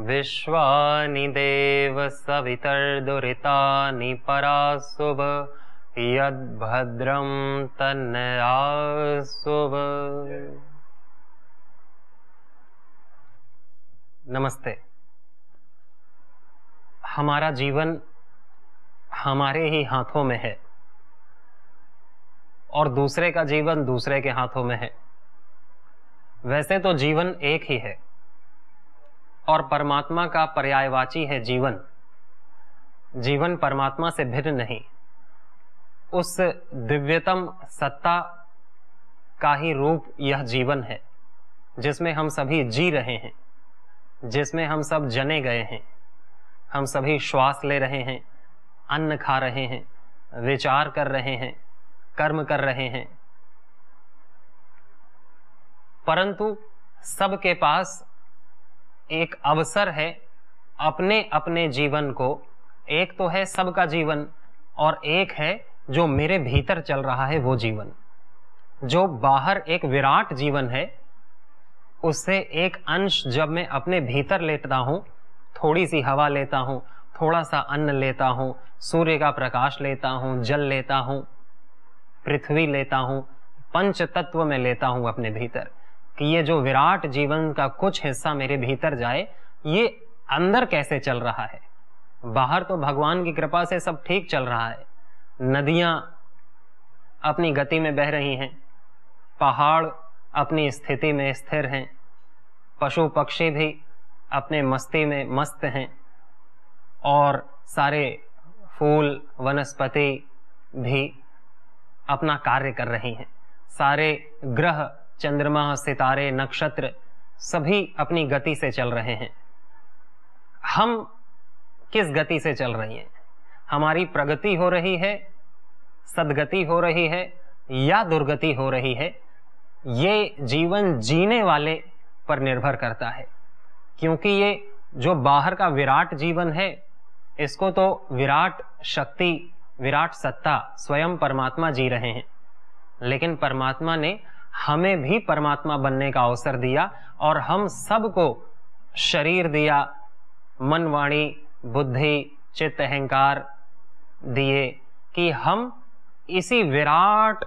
विश्वानि देव सवितर्दुरितानि परासुव यद्भद्रं तन्नयासुव। नमस्ते। हमारा जीवन हमारे ही हाथों में है और दूसरे का जीवन दूसरे के हाथों में है। वैसे तो जीवन एक ही है और परमात्मा का पर्यायवाची है जीवन। जीवन परमात्मा से भिन्न नहीं, उस दिव्यतम सत्ता का ही रूप यह जीवन है जिसमें हम सभी जी रहे हैं, जिसमें हम सब जने गए हैं। हम सभी श्वास ले रहे हैं, अन्न खा रहे हैं, विचार कर रहे हैं, कर्म कर रहे हैं, परंतु सबके पास एक अवसर है अपने अपने जीवन को। एक तो है सबका जीवन और एक है जो मेरे भीतर चल रहा है वो जीवन। जो बाहर एक विराट जीवन है उससे एक अंश जब मैं अपने भीतर लेता हूँ, थोड़ी सी हवा लेता हूँ, थोड़ा सा अन्न लेता हूँ, सूर्य का प्रकाश लेता हूँ, जल लेता हूँ, पृथ्वी लेता हूँ, पंच तत्व में लेता हूँ अपने भीतर, कि ये जो विराट जीवन का कुछ हिस्सा मेरे भीतर जाए। ये अंदर कैसे चल रहा है? बाहर तो भगवान की कृपा से सब ठीक चल रहा है। नदियां अपनी गति में बह रही हैं, पहाड़ अपनी स्थिति में स्थिर हैं, पशु पक्षी भी अपने मस्ती में मस्त हैं और सारे फूल वनस्पति भी अपना कार्य कर रही हैं। सारे ग्रह, चंद्रमा, सितारे, नक्षत्र सभी अपनी गति से चल रहे हैं। हम किस गति से चल रही हैं? हमारी प्रगति हो रही है, सद्गति हो रही है या दुर्गति हो रही है? ये जीवन जीने वाले पर निर्भर करता है, क्योंकि ये जो बाहर का विराट जीवन है इसको तो विराट शक्ति, विराट सत्ता स्वयं परमात्मा जी रहे हैं, लेकिन परमात्मा ने हमें भी परमात्मा बनने का अवसर दिया और हम सबको शरीर दिया, मन, वाणी, बुद्धि, चित्त, अहंकार दिए कि हम इसी विराट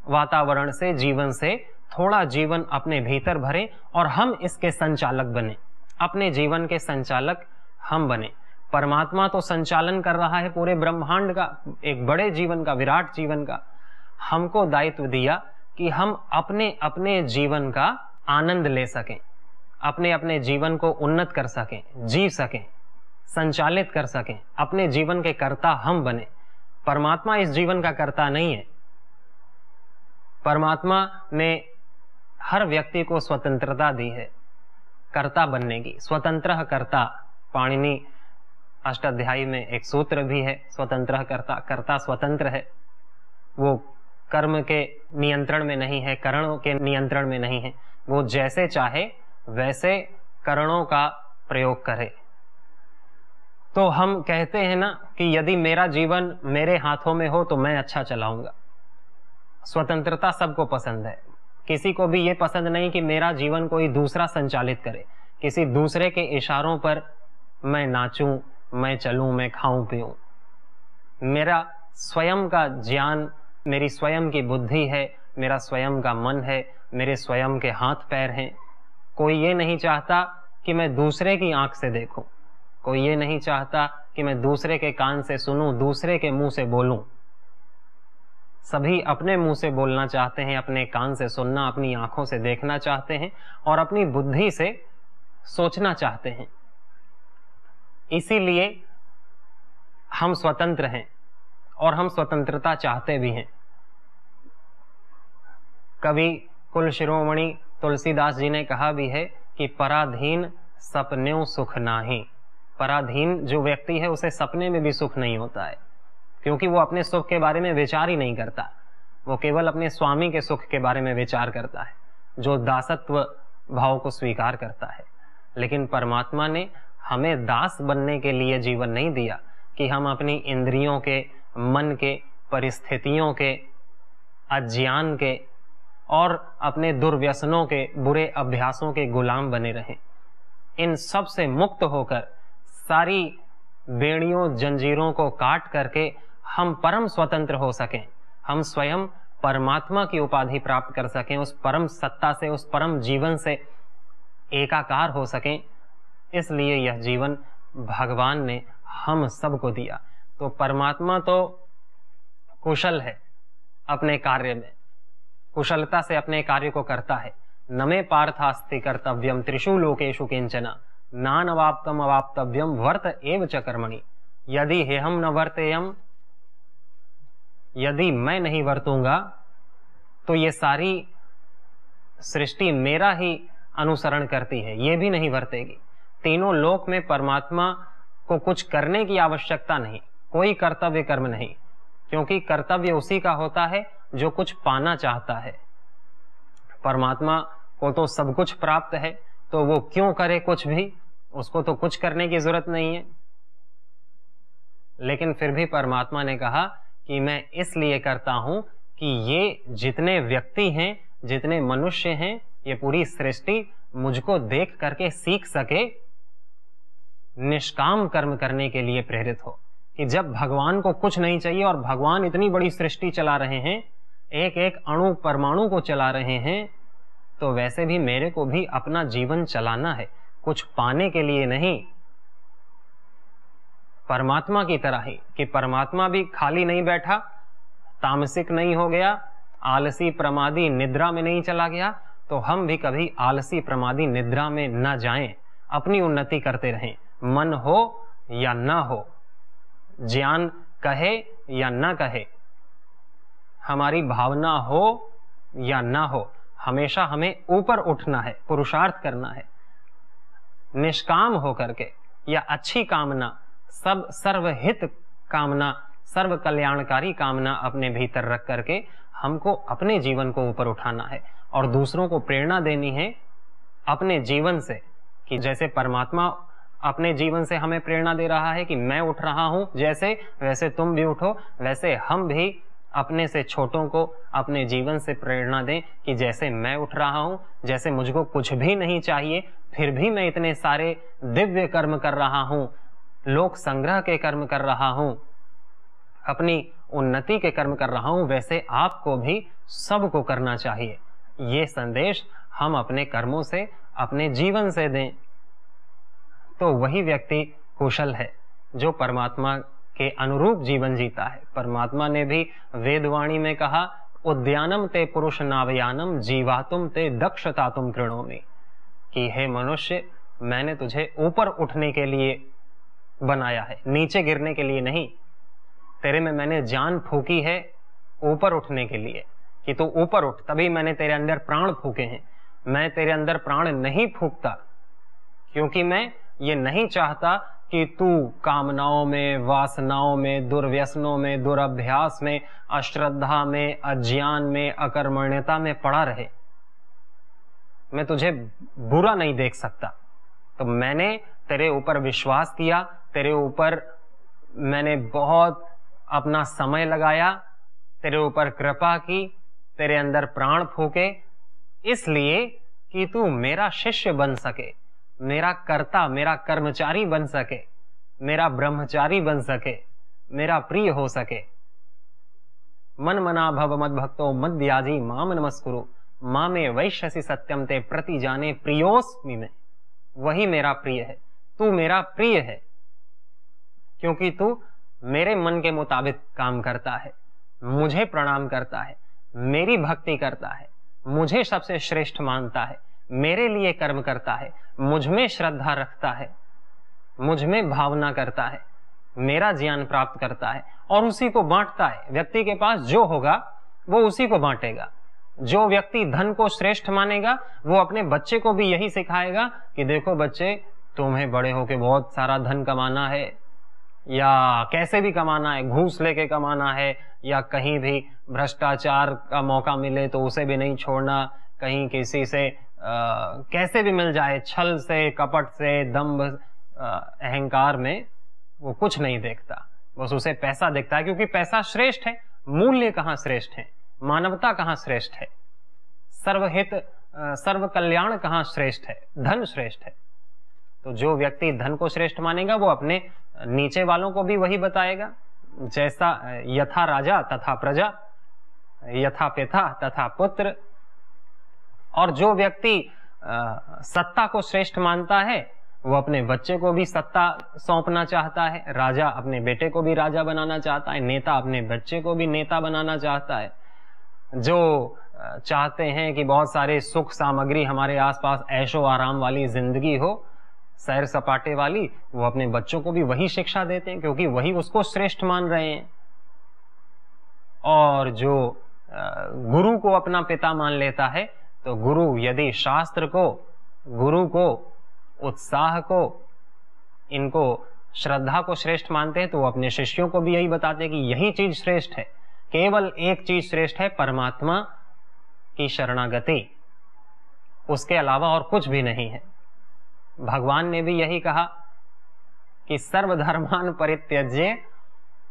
वातावरण से, जीवन से थोड़ा जीवन अपने भीतर भरें और हम इसके संचालक बने। अपने जीवन के संचालक हम बने। परमात्मा तो संचालन कर रहा है पूरे ब्रह्मांड का, एक बड़े जीवन का, विराट जीवन का। हमको दायित्व दिया कि हम अपने अपने जीवन का आनंद ले सकें, अपने अपने जीवन को उन्नत कर सकें, जी सकें, संचालित कर सकें, अपने जीवन के कर्ता हम बने। परमात्मा इस जीवन का कर्ता नहीं है। परमात्मा ने हर व्यक्ति को स्वतंत्रता दी है कर्ता बनने की। स्वतंत्र कर्ता, पाणिनि अष्टाध्यायी में एक सूत्र भी है, स्वतंत्र कर्ता। कर्ता स्वतंत्र है, वो कर्म के नियंत्रण में नहीं है, करणों के नियंत्रण में नहीं है। वो जैसे चाहे वैसे करणों का प्रयोग करे। तो हम कहते हैं ना कि यदि मेरा जीवन मेरे हाथों में हो तो मैं अच्छा चलाऊंगा। स्वतंत्रता सबको पसंद है, किसी को भी ये पसंद नहीं कि मेरा जीवन कोई दूसरा संचालित करे, किसी दूसरे के इशारों पर मैं नाचूं, मैं चलूं, मैं खाऊं पीऊं। मेरा स्वयं का ज्ञान, मेरी स्वयं की बुद्धि है, मेरा स्वयं का मन है, मेरे स्वयं के हाथ पैर हैं। कोई ये नहीं चाहता कि मैं दूसरे की आंख से देखूं, कोई ये नहीं चाहता कि मैं दूसरे के कान से सुनूं, दूसरे के मुंह से बोलूं। सभी अपने मुंह से बोलना चाहते हैं, अपने कान से सुनना, अपनी आंखों से देखना चाहते हैं और अपनी बुद्धि से सोचना चाहते हैं। इसीलिए हम स्वतंत्र हैं और हम स्वतंत्रता चाहते भी हैं। कवि कुल शिरोमणि तुलसीदास जी ने कहा भी है कि पराधीन सपन्यों सुख नाही। पराधीन जो व्यक्ति है उसे सपने में भी सुख नहीं होता है, क्योंकि वो अपने सुख के बारे में विचार ही नहीं करता। वो केवल अपने स्वामी के सुख के बारे में विचार करता है, जो दासत्व भाव को स्वीकार करता है। लेकिन परमात्मा ने हमें दास बनने के लिए जीवन नहीं दिया कि हम अपनी इंद्रियों के, मन के, परिस्थितियों के, अज्ञान के और अपने दुर्व्यसनों के, बुरे अभ्यासों के गुलाम बने रहें। इन सब से मुक्त होकर सारी बेड़ियों, जंजीरों को काट करके हम परम स्वतंत्र हो सकें, हम स्वयं परमात्मा की उपाधि प्राप्त कर सकें, उस परम सत्ता से, उस परम जीवन से एकाकार हो सकें। इसलिए यह जीवन भगवान ने हम सबको दिया। तो परमात्मा तो कुशल है, अपने कार्य में कुशलता से अपने कार्य को करता है। नमे पार्थास्ति कर्तव्यम त्रिषु लोकेषु किंचन नानवाप्तम अवाप्तव्यम वर्त एव च कर्मणि। यदि हेहम न वर्तेयम, यदि मैं नहीं वर्तूंगा तो ये सारी सृष्टि मेरा ही अनुसरण करती है, ये भी नहीं वर्तेगी। तीनों लोक में परमात्मा को कुछ करने की आवश्यकता नहीं, कोई कर्तव्य कर्म नहीं, क्योंकि कर्तव्य उसी का होता है जो कुछ पाना चाहता है। परमात्मा को तो सब कुछ प्राप्त है, तो वो क्यों करे कुछ भी, उसको तो कुछ करने की जरूरत नहीं है। लेकिन फिर भी परमात्मा ने कहा कि मैं इसलिए करता हूं कि ये जितने व्यक्ति हैं, जितने मनुष्य हैं, ये पूरी सृष्टि मुझको देख करके सीख सके, निष्काम कर्म करने के लिए प्रेरित हो। कि जब भगवान को कुछ नहीं चाहिए और भगवान इतनी बड़ी सृष्टि चला रहे हैं, एक एक अणु परमाणु को चला रहे हैं, तो वैसे भी मेरे को भी अपना जीवन चलाना है, कुछ पाने के लिए नहीं, परमात्मा की तरह ही। कि परमात्मा भी खाली नहीं बैठा, तामसिक नहीं हो गया, आलसी प्रमादी निद्रा में नहीं चला गया, तो हम भी कभी आलसी प्रमादी निद्रा में न जाएं, अपनी उन्नति करते रहें। मन हो या न हो, ज्ञान कहे या न कहे, हमारी भावना हो या न हो, हमेशा हमें ऊपर उठना है, पुरुषार्थ करना है, निष्काम होकर के, या अच्छी कामना, सब सर्वहित कामना, सर्व कल्याणकारी कामना अपने भीतर रख करके हमको अपने जीवन को ऊपर उठाना है और दूसरों को प्रेरणा देनी है अपने जीवन से। कि जैसे परमात्मा अपने जीवन से हमें प्रेरणा दे रहा है कि मैं उठ रहा हूं जैसे, वैसे तुम भी उठो, वैसे हम भी अपने से छोटों को अपने जीवन से प्रेरणा दें कि जैसे मैं उठ रहा हूं, जैसे मुझको कुछ भी नहीं चाहिए फिर भी मैं इतने सारे दिव्य कर्म कर रहा हूं, लोक संग्रह के कर्म कर रहा हूं, अपनी उन्नति के कर्म कर रहा हूं, वैसे आपको भी सबको करना चाहिए। ये संदेश हम अपने कर्मों से, अपने जीवन से दें, तो वही व्यक्ति कुशल है जो परमात्मा के अनुरूप जीवन जीता है। परमात्मा ने भी वेदवाणी में कहा, उद्यानम ते पुरुष नावयानम जीवातुम ते दक्षता तुम कृणोमि। कि हे मनुष्य, मैंने तुझे ऊपर उठने के लिए बनाया है, नीचे गिरने के लिए नहीं। तेरे में मैंने जान फूकी है ऊपर उठने के लिए, कि तू ऊपर उठ, तभी मैंने तेरे अंदर प्राण फूके हैं। मैं तेरे अंदर प्राण नहीं फूकता क्योंकि मैं ये नहीं चाहता कि तू कामनाओं में, वासनाओं में, दुर्व्यसनों में, दुरभ्यास में, अश्रद्धा में, अज्ञान में, अकर्मण्यता में पड़ा रहे। मैं तुझे बुरा नहीं देख सकता, तो मैंने तेरे ऊपर विश्वास किया, तेरे ऊपर मैंने बहुत अपना समय लगाया, तेरे ऊपर कृपा की, तेरे अंदर प्राण फूके, इसलिए कि तू मेरा शिष्य बन सके, मेरा कर्ता, मेरा कर्मचारी बन सके, मेरा ब्रह्मचारी बन सके, मेरा प्रिय हो सके। मन मना भव मद भक्तो मद्याजी माम नमस्कुरु मामे वैश्यसि सत्यम ते प्रति जाने प्रियोस्मि में। वही मेरा प्रिय है, तू मेरा प्रिय है क्योंकि तू मेरे मन के मुताबिक काम करता है, मुझे प्रणाम करता है, मेरी भक्ति करता है, मुझे सबसे श्रेष्ठ मानता है, मेरे लिए कर्म करता है, मुझ में श्रद्धा रखता है, मुझ में भावना करता है, मेरा ज्ञान प्राप्त करता है और उसी को बांटता है। व्यक्ति के पास जो होगा वो उसी को बांटेगा। जो व्यक्ति धन को श्रेष्ठ मानेगा वो अपने बच्चे को भी यही सिखाएगा कि देखो बच्चे, तुम्हें बड़े होके बहुत सारा धन कमाना है, या कैसे भी कमाना है, घूस लेके कमाना है, या कहीं भी भ्रष्टाचार का मौका मिले तो उसे भी नहीं छोड़ना, कहीं किसी से कैसे भी मिल जाए, छल से, कपट से, दंभ, अहंकार में वो कुछ नहीं देखता, बस उसे पैसा दिखता है, क्योंकि पैसा श्रेष्ठ है। मूल्य कहाँ श्रेष्ठ है, मानवता कहाँ श्रेष्ठ है, सर्वहित सर्व कल्याण कहाँ श्रेष्ठ है, धन श्रेष्ठ है। तो जो व्यक्ति धन को श्रेष्ठ मानेगा वो अपने नीचे वालों को भी वही बताएगा, जैसा यथा राजा तथा प्रजा, यथा पिता तथा पुत्र। और जो व्यक्ति सत्ता को श्रेष्ठ मानता है वो अपने बच्चे को भी सत्ता सौंपना चाहता है, राजा अपने बेटे को भी राजा बनाना चाहता है, नेता अपने बच्चे को भी नेता बनाना चाहता है। जो चाहते हैं कि बहुत सारे सुख सामग्री हमारे आसपास, ऐशो आराम वाली जिंदगी हो, सैर सपाटे वाली, वो अपने बच्चों को भी वही शिक्षा देते हैं, क्योंकि वही उसको श्रेष्ठ मान रहे हैं। और जो गुरु को अपना पिता मान लेता है, तो गुरु यदि शास्त्र को, गुरु को, उत्साह को, इनको श्रद्धा को श्रेष्ठ मानते हैं, तो वो अपने शिष्यों को भी यही बताते हैं कि यही चीज श्रेष्ठ है, केवल एक चीज श्रेष्ठ है, परमात्मा की शरणागति, उसके अलावा और कुछ भी नहीं है। भगवान ने भी यही कहा कि सर्वधर्मान परित्यज्य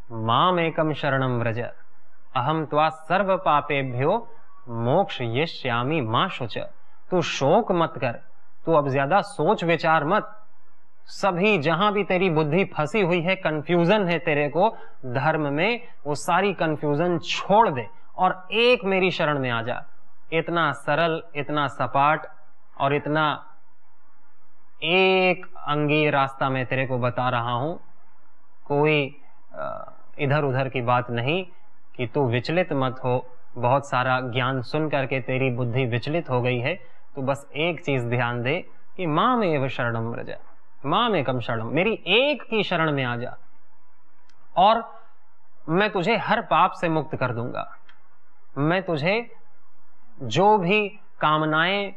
माम एकम शरणम व्रज अहम त्वा सर्व पापेभ्यो मोक्षयिष्यामि मा शुच। तू शोक मत कर, तू अब ज्यादा सोच विचार मत, सभी जहां भी तेरी बुद्धि फंसी हुई है, कंफ्यूजन है तेरे को धर्म में, वो सारी कंफ्यूजन छोड़ दे और एक मेरी शरण में आ जा। इतना सरल, इतना सपाट और इतना एक अंगीय रास्ता मैं तेरे को बता रहा हूं, कोई इधर उधर की बात नहीं कि तू विचलित मत हो। बहुत सारा ज्ञान सुन करके तेरी बुद्धि विचलित हो गई है, तो बस एक चीज ध्यान दे कि माम एव शरणम व्रज, माम एकम शरणम, मेरी एक की शरण में आ जा और मैं तुझे हर पाप से मुक्त कर दूंगा। मैं तुझे जो भी कामनाएं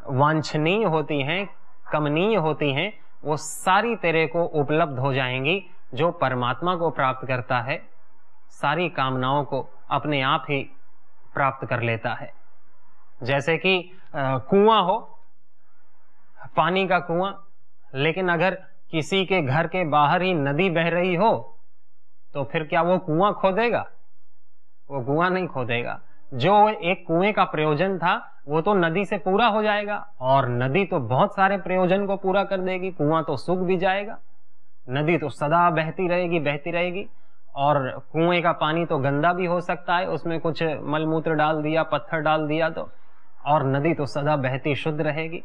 वांछनीय होती हैं, कमनीय होती हैं, वो सारी तेरे को उपलब्ध हो जाएंगी। जो परमात्मा को प्राप्त करता है सारी कामनाओं को अपने आप ही प्राप्त कर लेता है। जैसे कि कुआं हो, पानी का कुआं, लेकिन अगर किसी के घर के बाहर ही नदी बह रही हो तो फिर क्या वो कुआं खोदेगा? वो कुआं नहीं खोदेगा। जो एक कुएं का प्रयोजन था वो तो नदी से पूरा हो जाएगा, और नदी तो बहुत सारे प्रयोजन को पूरा कर देगी, कुआं तो सूख भी जाएगा। नदी तो सदा बहती रहेगी, बहती रहेगी। और कुएं का पानी तो गंदा भी हो सकता है, उसमें कुछ मलमूत्र डाल दिया, पत्थर डाल दिया तो, और नदी तो सदा बहती शुद्ध रहेगी।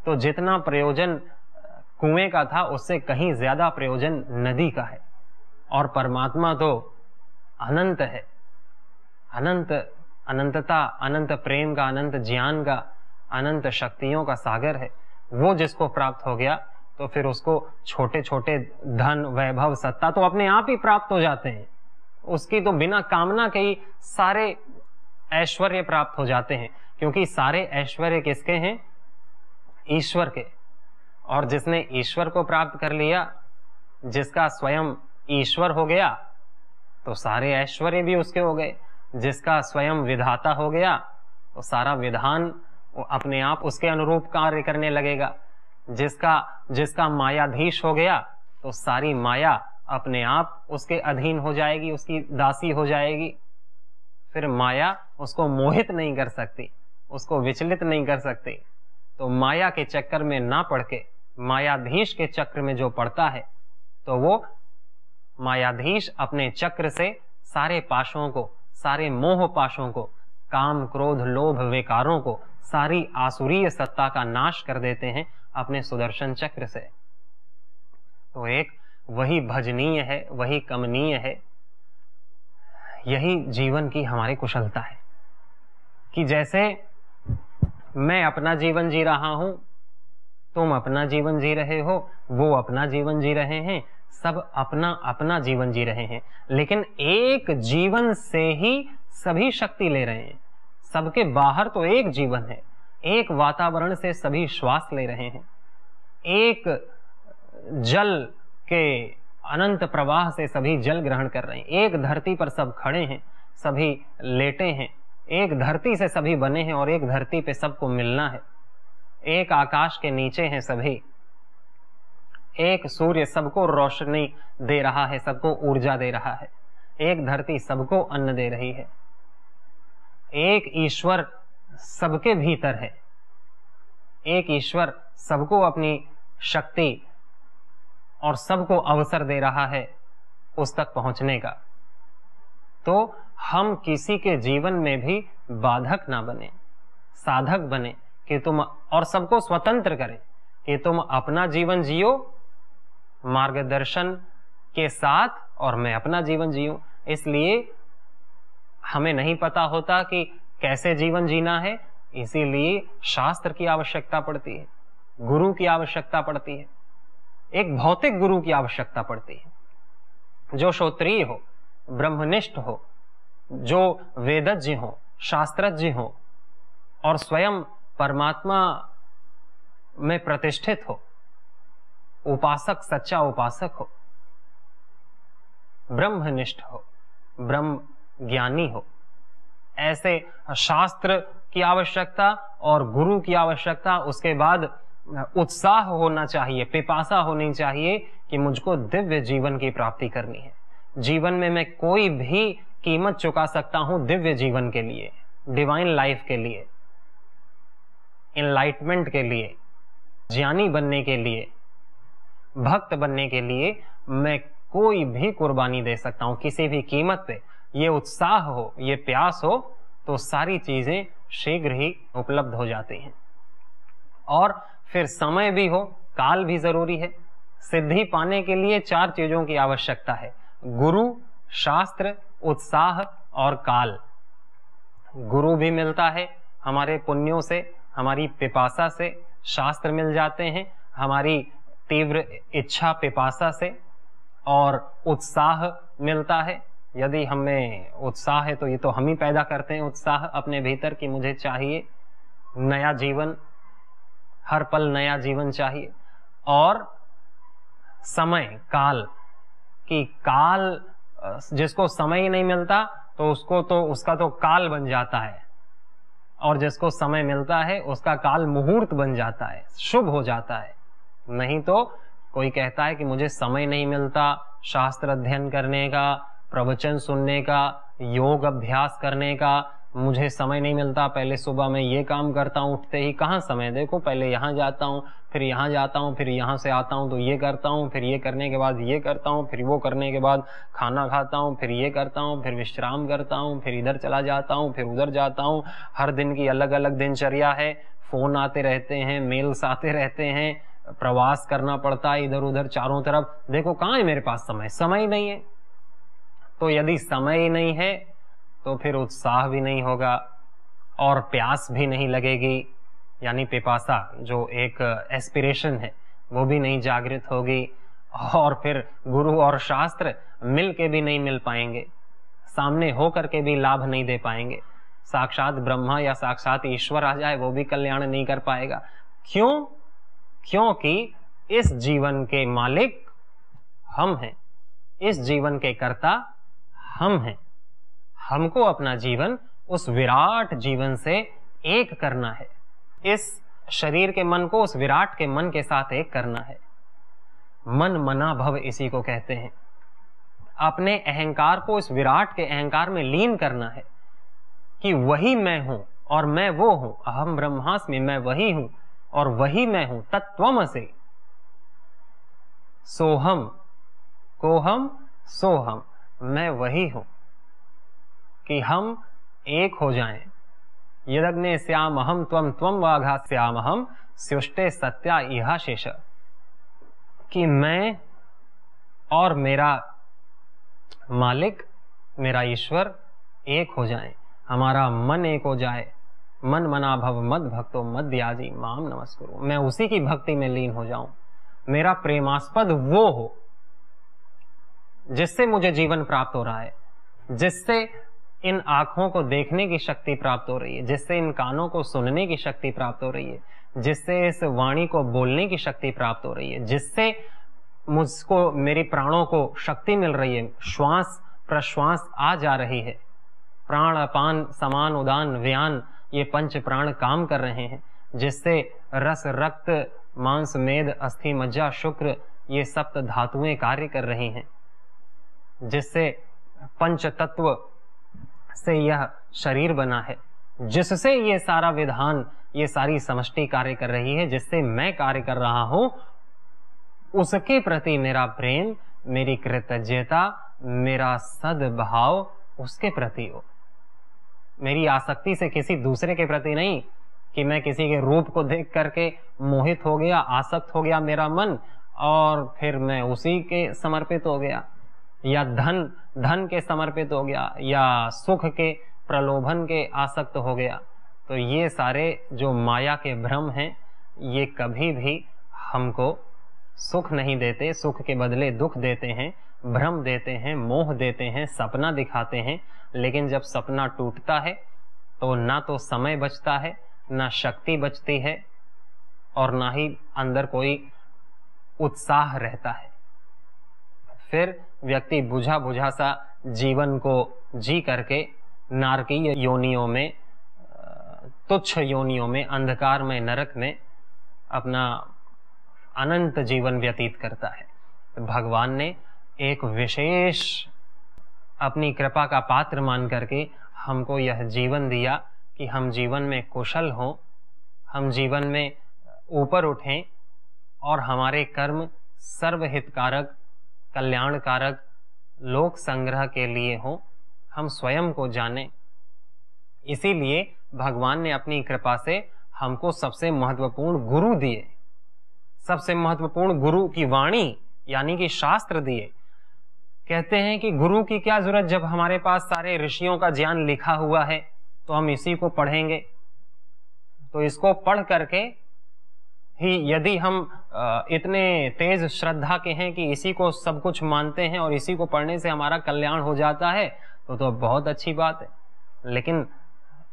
तो जितना प्रयोजन कुएं का था उससे कहीं ज्यादा प्रयोजन नदी का है। और परमात्मा तो अनंत है, अनंत, अनंतता, अनंत प्रेम का, अनंत ज्ञान का, अनंत शक्तियों का सागर है। वो जिसको प्राप्त हो गया तो फिर उसको छोटे छोटे धन, वैभव, सत्ता तो अपने आप ही प्राप्त हो जाते हैं। उसकी तो बिना कामना के ही सारे ऐश्वर्य प्राप्त हो जाते हैं, क्योंकि सारे ऐश्वर्य किसके हैं? ईश्वर के। और जिसने ईश्वर को प्राप्त कर लिया, जिसका स्वयं ईश्वर हो गया, तो सारे ऐश्वर्य भी उसके हो गए। जिसका स्वयं विधाता हो गया तो सारा विधान अपने आप उसके अनुरूप कार्य करने लगेगा। जिसका मायाधीश हो गया तो सारी माया अपने आप उसके अधीन हो जाएगी, उसकी दासी हो जाएगी। फिर माया उसको मोहित नहीं कर सकती, उसको विचलित नहीं कर सकती। तो माया के चक्कर में ना पड़ के मायाधीश के चक्र में जो पड़ता है, तो वो मायाधीश अपने चक्र से सारे पाशों को, सारे मोह पाशों को, काम, क्रोध, लोभ, विकारों को, सारी आसुरीय सत्ता का नाश कर देते हैं अपने सुदर्शन चक्र से। तो एक वही भजनीय है, वही कमनीय है। यही जीवन की हमारी कुशलता है कि जैसे मैं अपना जीवन जी रहा हूं, तुम अपना जीवन जी रहे हो, वो अपना जीवन जी रहे हैं, सब अपना अपना जीवन जी रहे हैं, लेकिन एक जीवन से ही सभी शक्ति ले रहे हैं। सबके बाहर तो एक जीवन है, एक वातावरण से सभी श्वास ले रहे हैं, एक जल के अनंत प्रवाह से सभी जल ग्रहण कर रहे हैं। एक धरती पर सब खड़े हैं, सभी लेटे हैं। एक धरती से सभी बने हैं और एक धरती पे सबको मिलना है। एक आकाश के नीचे हैं सभी। एक सूर्य सबको रोशनी दे रहा है, सबको ऊर्जा दे रहा है। एक धरती सबको अन्न दे रही है। एक ईश्वर सबके भीतर है। एक ईश्वर सबको अपनी शक्ति और सबको अवसर दे रहा है उस तक पहुंचने का। तो हम किसी के जीवन में भी बाधक ना बने, साधक बने कि तुम, और सबको स्वतंत्र करें कि तुम अपना जीवन जियो मार्गदर्शन के साथ और मैं अपना जीवन जियो। इसलिए हमें नहीं पता होता कि कैसे जीवन जीना है, इसीलिए शास्त्र की आवश्यकता पड़ती है, गुरु की आवश्यकता पड़ती है, एक भौतिक गुरु की आवश्यकता पड़ती है जो श्रोत्रिय हो, ब्रह्मनिष्ठ हो, जो वेदज्ञ हो, शास्त्रज्ञ हो और स्वयं परमात्मा में प्रतिष्ठित हो, उपासक, सच्चा उपासक हो, ब्रह्मनिष्ठ हो, ब्रह्म ज्ञानी हो। ऐसे शास्त्र की आवश्यकता और गुरु की आवश्यकता। उसके बाद उत्साह होना चाहिए, पिपासा होनी चाहिए कि मुझको दिव्य जीवन की प्राप्ति करनी है। जीवन में मैं कोई भी कीमत चुका सकता हूं दिव्य जीवन के लिए, डिवाइन लाइफ के लिए, एनलाइटमेंट के लिए, ज्ञानी बनने के लिए, भक्त बनने के लिए मैं कोई भी कुर्बानी दे सकता हूं किसी भी कीमत पे। ये उत्साह हो, ये प्यास हो तो सारी चीजें शीघ्र ही उपलब्ध हो जाती हैं। और फिर समय भी हो, काल भी जरूरी है। सिद्धि पाने के लिए 4 चीजों की आवश्यकता है: गुरु, शास्त्र, उत्साह और काल। गुरु भी मिलता है हमारे पुण्यों से, हमारी पिपासा से। शास्त्र मिल जाते हैं हमारी तीव्र इच्छा पिपासा से। और उत्साह मिलता है, यदि हमें उत्साह है तो ये तो हम ही पैदा करते हैं उत्साह अपने भीतर कि मुझे चाहिए नया जीवन, हर पल नया जीवन चाहिए। और समय, काल, कि काल, जिसको समय ही नहीं मिलता तो उसका तो काल बन जाता है, और जिसको समय मिलता है उसका काल मुहूर्त बन जाता है, शुभ हो जाता है। नहीं तो कोई कहता है कि मुझे समय नहीं मिलता शास्त्र अध्ययन करने का, प्रवचन सुनने का, योग अभ्यास करने का, मुझे समय नहीं मिलता। पहले सुबह में ये काम करता हूँ, उठते ही कहाँ समय, देखो पहले यहाँ जाता हूँ, फिर यहाँ जाता हूँ, फिर यहाँ से आता हूँ तो ये करता हूँ, फिर ये करने के बाद ये करता हूँ, फिर वो करने के बाद खाना खाता हूँ, फिर ये करता हूँ, फिर विश्राम करता हूँ, फिर इधर चला जाता हूँ, फिर उधर जाता हूँ। हर दिन की अलग अलग दिनचर्या है, फोन आते रहते हैं, मेल्स आते रहते हैं, प्रवास करना पड़ता है इधर उधर चारों तरफ। देखो कहाँ है मेरे पास समय, समय ही नहीं है। तो यदि समय ही नहीं है तो फिर उत्साह भी नहीं होगा और प्यास भी नहीं लगेगी, यानी पिपासा जो एक एस्पिरेशन है वो भी नहीं जागृत होगी। और फिर गुरु और शास्त्र मिल के भी नहीं मिल पाएंगे, सामने हो करके भी लाभ नहीं दे पाएंगे। साक्षात ब्रह्मा या साक्षात ईश्वर आ जाए वो भी कल्याण नहीं कर पाएगा। क्यों? क्योंकि इस जीवन के मालिक हम हैं, इस जीवन के कर्ता हम हैं। हमको अपना जीवन उस विराट जीवन से एक करना है, इस शरीर के मन को उस विराट के मन के साथ एक करना है। मन मना भव इसी को कहते हैं। अपने अहंकार को इस विराट के अहंकार में लीन करना है कि वही मैं हूं और मैं वो हूं। अहम ब्रह्मास्मि, मैं वही हूं और वही मैं हूं। तत्त्वमसि, सोहम, कोहम, सोहम, मैं वही हूं। कि हम एक हो जाएं। यदग्ने स्यामहम त्वम त्वम वाघा स्यामहम स्युष्टे सत्या इहा शेष। कि मैं और मेरा मालिक, मेरा ईश्वर एक हो जाएं, हमारा मन एक हो जाए। मन मना भव मद भक्तो मद्याजी माम नमस्कुरु। मैं उसी की भक्ति में लीन हो जाऊं। मेरा प्रेमास्पद वो हो जिससे मुझे जीवन प्राप्त हो रहा है, जिससे इन आंखों को देखने की शक्ति प्राप्त हो रही है, जिससे इन कानों को सुनने की शक्ति प्राप्त हो रही है, जिससे इस वाणी को बोलने की शक्ति प्राप्त हो रही है, जिससे मुझको, मेरी प्राणों को शक्ति मिल रही है, श्वास प्रश्वास आ जा रही है, प्राण अपान समान उदान व्यान, ये पंच प्राण काम कर रहे हैं, जिससे रस रक्त मांस मेद अस्थि मज्जा शुक्र ये सप्त धातुएं कार्य कर रही हैं, जिससे पंच तत्व से यह शरीर बना है, जिससे ये सारा विधान, ये सारी समष्टि कार्य कर रही है, जिससे मैं कार्य कर रहा हूं, उसके प्रति मेरा प्रेम, मेरी कृतज्ञता, मेरा सद्भाव उसके प्रति हो। मेरी आसक्ति से किसी दूसरे के प्रति नहीं कि मैं किसी के रूप को देख करके मोहित हो गया, आसक्त हो गया मेरा मन और फिर मैं उसी के समर्पित हो गया, या धन के समर्पित हो गया, या सुख के प्रलोभन के आसक्त हो गया। तो ये सारे जो माया के भ्रम हैं, ये कभी भी हमको सुख नहीं देते, सुख के बदले दुख देते हैं, भ्रम देते हैं, मोह देते हैं, सपना दिखाते हैं। लेकिन जब सपना टूटता है तो ना तो समय बचता है, ना शक्ति बचती है, और ना ही अंदर कोई उत्साह रहता है। फिर व्यक्ति बुझा बुझा सा जीवन को जी करके नारकीय योनियों में, तुच्छ योनियों में, अंधकार में, नरक में अपना अनंत जीवन व्यतीत करता है। तो भगवान ने एक विशेष अपनी कृपा का पात्र मान करके हमको यह जीवन दिया कि हम जीवन में कुशल हों, हम जीवन में ऊपर उठें और हमारे कर्म सर्वहितकारक, कल्याणकारक, लोक संग्रह के लिए हों, हम स्वयं को जानें। इसीलिए भगवान ने अपनी कृपा से हमको सबसे महत्वपूर्ण गुरु दिए, सबसे महत्वपूर्ण गुरु की वाणी यानी कि शास्त्र दिए। कहते हैं कि गुरु की क्या जरूरत, जब हमारे पास सारे ऋषियों का ज्ञान लिखा हुआ है तो हम इसी को पढ़ेंगे। तो इसको पढ़ करके ही यदि हम इतने तेज श्रद्धा के हैं कि इसी को सब कुछ मानते हैं और इसी को पढ़ने से हमारा कल्याण हो जाता है, तो बहुत अच्छी बात है। लेकिन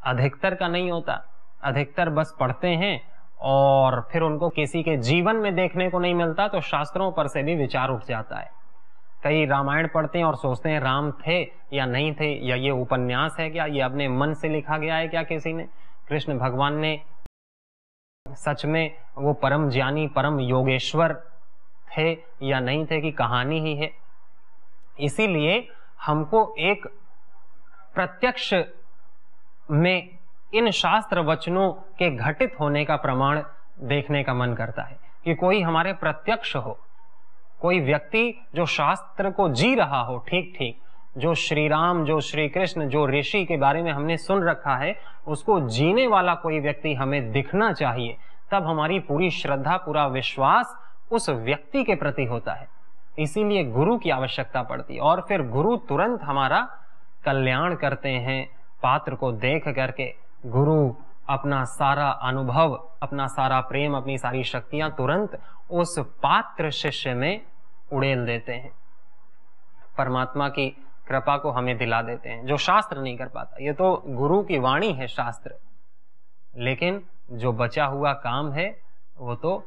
अधिकतर का नहीं होता, अधिकतर बस पढ़ते हैं और फिर उनको किसी के जीवन में देखने को नहीं मिलता, तो शास्त्रों पर से भी विचार उठ जाता है। कई रामायण पढ़ते हैं और सोचते हैं राम थे या नहीं थे, या ये उपन्यास है क्या, ये अपने मन से लिखा गया है क्या किसी ने, कृष्ण भगवान ने सच में वो परम ज्ञानी परम योगेश्वर थे या नहीं थे, कि कहानी ही है। इसीलिए हमको एक प्रत्यक्ष में इन शास्त्र वचनों के घटित होने का प्रमाण देखने का मन करता है, कि कोई हमारे प्रत्यक्ष हो, कोई व्यक्ति जो शास्त्र को जी रहा हो ठीक ठीक, जो श्री राम, जो श्री कृष्ण, जो ऋषि के बारे में हमने सुन रखा है, उसको जीने वाला कोई व्यक्ति हमें दिखना चाहिए। तब हमारी पूरी श्रद्धा, पूरा विश्वास उस व्यक्ति के प्रति होता है। इसीलिए गुरु की आवश्यकता पड़ती है। और फिर गुरु तुरंत हमारा कल्याण करते हैं। पात्र को देख करके गुरु अपना सारा अनुभव, अपना सारा प्रेम, अपनी सारी शक्तियां तुरंत उस पात्र शिष्य में उड़ेल देते हैं। परमात्मा की कृपा को हमें दिला देते हैं, जो शास्त्र नहीं कर पाता। ये तो गुरु की वाणी है शास्त्र, लेकिन जो बचा हुआ काम है वो तो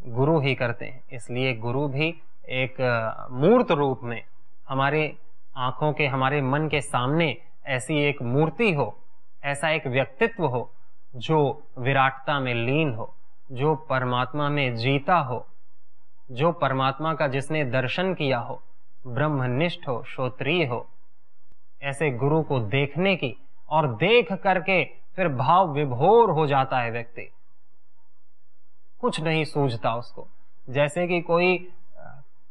गुरु ही करते हैं। इसलिए गुरु भी एक मूर्त रूप में हमारे आंखों के, हमारे मन के सामने ऐसी एक मूर्ति हो, ऐसा एक व्यक्तित्व हो जो विराटता में लीन हो, जो परमात्मा में जीता हो, जो परमात्मा का जिसने दर्शन किया हो, ब्रह्मनिष्ठ हो, श्रोत्रिय हो। ऐसे गुरु को देखने की, और देख करके फिर भाव विभोर हो जाता है व्यक्ति, कुछ नहीं सूझता उसको। जैसे कि कोई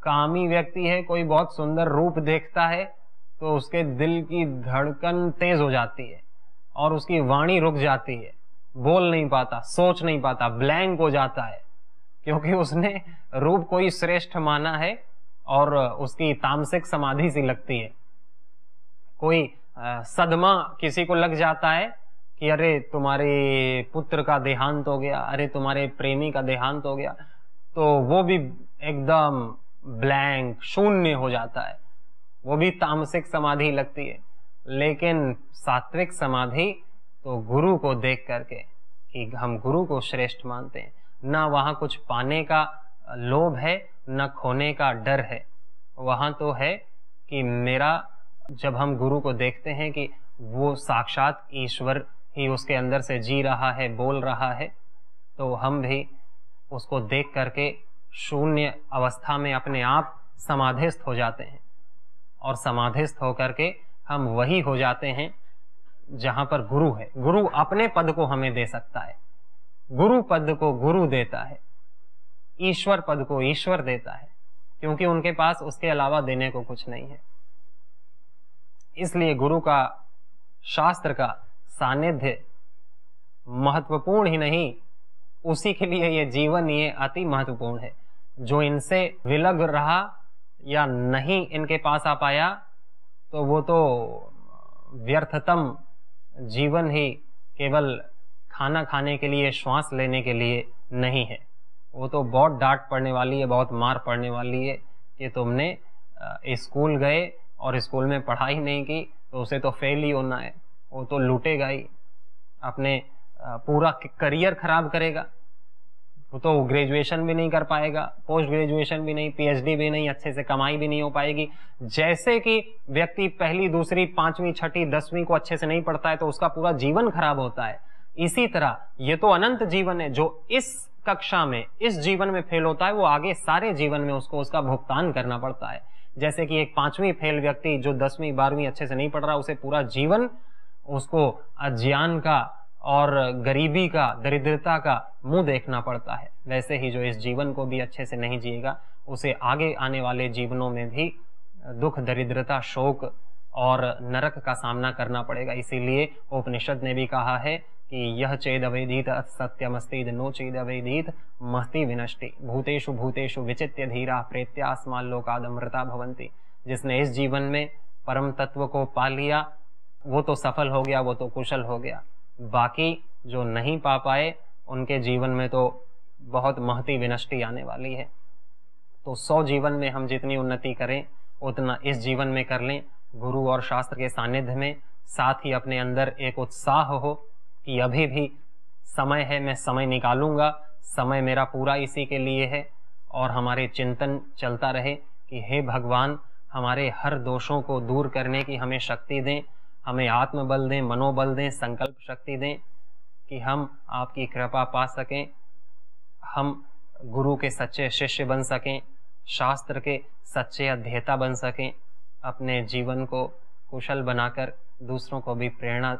कामी व्यक्ति है, कोई बहुत सुंदर रूप देखता है तो उसके दिल की धड़कन तेज हो जाती है और उसकी वाणी रुक जाती है, बोल नहीं पाता, सोच नहीं पाता, ब्लैंक हो जाता है, क्योंकि उसने रूप कोई श्रेष्ठ माना है और उसकी तामसिक समाधि सी लगती है। कोई सदमा किसी को लग जाता है कि अरे तुम्हारे पुत्र का देहांत हो गया, अरे तुम्हारे प्रेमी का देहांत हो गया, तो वो भी एकदम ब्लैंक, शून्य हो जाता है, वो भी तामसिक समाधि लगती है। लेकिन सात्विक समाधि तो गुरु को देख करके, कि हम गुरु को श्रेष्ठ मानते हैं, ना वहां कुछ पाने का लोभ है, न खोने का डर है। वहाँ तो है कि मेरा, जब हम गुरु को देखते हैं कि वो साक्षात ईश्वर ही उसके अंदर से जी रहा है, बोल रहा है, तो हम भी उसको देख करके शून्य अवस्था में अपने आप समाधिस्थ हो जाते हैं, और समाधिस्थ होकर के हम वही हो जाते हैं जहाँ पर गुरु है। गुरु अपने पद को हमें दे सकता है, गुरु पद को गुरु देता है, ईश्वर पद को ईश्वर देता है, क्योंकि उनके पास उसके अलावा देने को कुछ नहीं है। इसलिए गुरु का, शास्त्र का सानिध्य महत्वपूर्ण ही नहीं, उसी के लिए ये जीवन ये अति महत्वपूर्ण है। जो इनसे विलग रहा या नहीं इनके पास आ पाया, तो वो तो व्यर्थतम जीवन ही केवल खाना खाने के लिए, श्वास लेने के लिए नहीं है। वो तो बहुत डांट पड़ने वाली है, बहुत मार पड़ने वाली है कि तुमने स्कूल गए और स्कूल में पढ़ाई नहीं की तो उसे तो फेल ही होना है। वो तो लूटेगा ही, अपने पूरा करियर खराब करेगा। वो तो ग्रेजुएशन भी नहीं कर पाएगा, पोस्ट ग्रेजुएशन भी नहीं, पीएचडी भी नहीं, अच्छे से कमाई भी नहीं हो पाएगी। जैसे कि व्यक्ति पहली, दूसरी, पांचवी, छठी, 10वीं को अच्छे से नहीं पढ़ता है तो उसका पूरा जीवन खराब होता है। इसी तरह ये तो अनंत जीवन है। जो इस कक्षा में, इस जीवन में फेल होता है, वो आगे सारे जीवन में उसको उसका भुगतान करना पड़ता है। जैसे कि एक 5वीं फेल व्यक्ति जो 10वीं 12वीं अच्छे से नहीं पढ़ रहा, उसे पूरा जीवन उसको अज्ञान का और गरीबी का, दरिद्रता का मुंह देखना पड़ता है। वैसे ही जो इस जीवन को भी अच्छे से नहीं जिएगा, उसे आगे आने वाले जीवनों में भी दुख, दरिद्रता, शोक और नरक का सामना करना पड़ेगा। इसीलिए उपनिषद ने भी कहा है कि यह चेद अवेदीत सत्यमस्तीद नो चेद अवेदीत महति विनष्टि भूतेषु भूतेषु विचित्य धीरा प्रेत्यास्माल लोकादमृता भवन्ति। जिसने इस जीवन में परम तत्व को पा लिया वो तो सफल हो गया, वो तो कुशल हो गया। बाकी जो नहीं पा पाए उनके जीवन में तो बहुत महती विनष्टि आने वाली है। तो 100 जीवन में हम जितनी उन्नति करें उतना इस जीवन में कर लें, गुरु और शास्त्र के सानिध्य में। साथ ही अपने अंदर एक उत्साह हो कि अभी भी समय है, मैं समय निकालूंगा, समय मेरा पूरा इसी के लिए है। और हमारे चिंतन चलता रहे कि हे भगवान, हमारे हर दोषों को दूर करने की हमें शक्ति दें, हमें आत्मबल दें, मनोबल दें, संकल्प शक्ति दें कि हम आपकी कृपा पा सकें, हम गुरु के सच्चे शिष्य बन सकें, शास्त्र के सच्चे अध्येता बन सकें, अपने जीवन को कुशल बनाकर दूसरों को भी प्रेरणा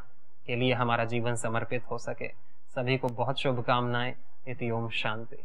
के लिए हमारा जीवन समर्पित हो सके। सभी को बहुत शुभकामनाएं। इति ओम शांति।